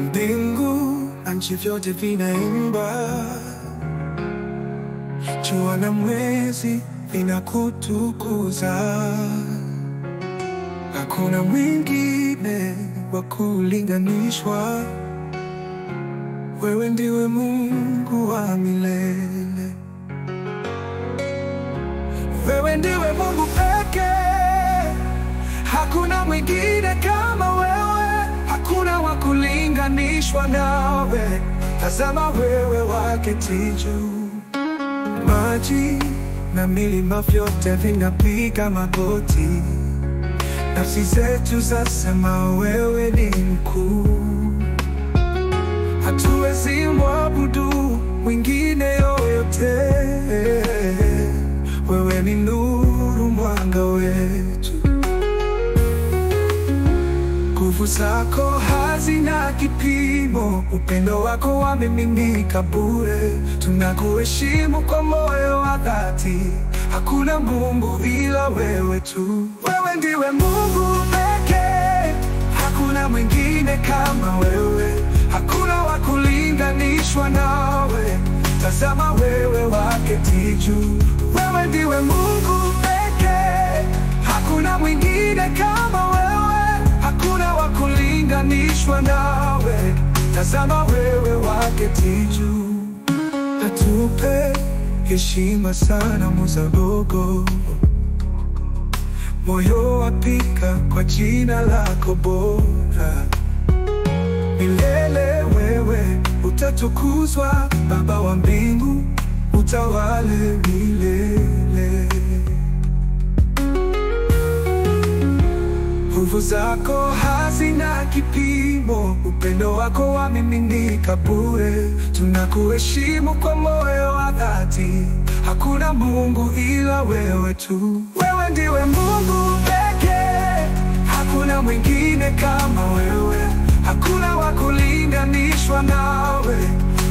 Mbingu na nchi vyote vinaimba, jua na mwezi vinakutukuza. Hakuna mwingine wa kulinganishwa, wewe ndiwe Mungu wa milele. Wewe ndiwe Mungu pekee, hakuna mwingine kama wewe, hakuna wa kulinganishwa nawe. Tazama wewe waketi juu, maji na milima vyote vinapiga magoti. Nafsi zetu zasema wewe ni mkuu, hatuwezi mwabudu mwingine yoyote. Wewe ni nuru, mwanga wetu. Nguvu zako hazina kipimo, upendo wako wamiminika bure. Tunakuheshimu kwa moyo wa dhati, hakuna Mungu ila wewe tu. Wewe ndiwe Mungu pekee, hakuna mwingine kama wewe, hakuna wa kulinganishwa nawe. Tazama wewe waketi juu, wewe ndiwe Mungu pekee, hakuna mwingine kama wewe, hakuna wa kulinganishwa nawe. Tazama wewe waketi juu. Atupe heshima sana muzagogo, moyo wapika kwa jina lako bora. Milele wewe utatukuzwa, Baba wa mbingu, utawale milele. Nguvu zako hazina kipimo, upendo wako wamiminika bure. Tunakuheshimu kwa moyo wa dhati, hakuna Mungu ila wewe tu. Wewe ndiwe Mungu pekee, hakuna mwingine kama wewe, hakuna wa kulinganishwa nawe.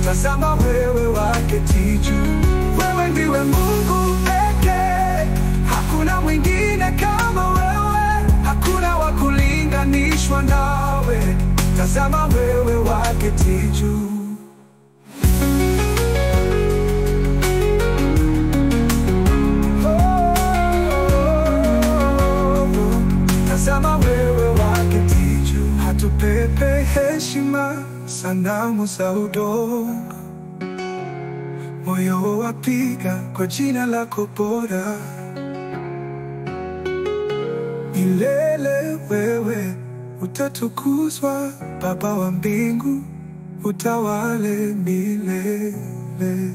Tazama wewe waketi juu, wewe ndiwe Mungu pekee, hakuna mwingine kama wewe, hakuna wa kulinganishwa nawe. Tazama wewe waketi juu. Tazama wewe waketi juu. Hatupepe heshima sanamu za udongo, moyo wapiga kwa jina lako bora. Milele wewe utatukuzwa, Baba wa mbingu, utawale milele.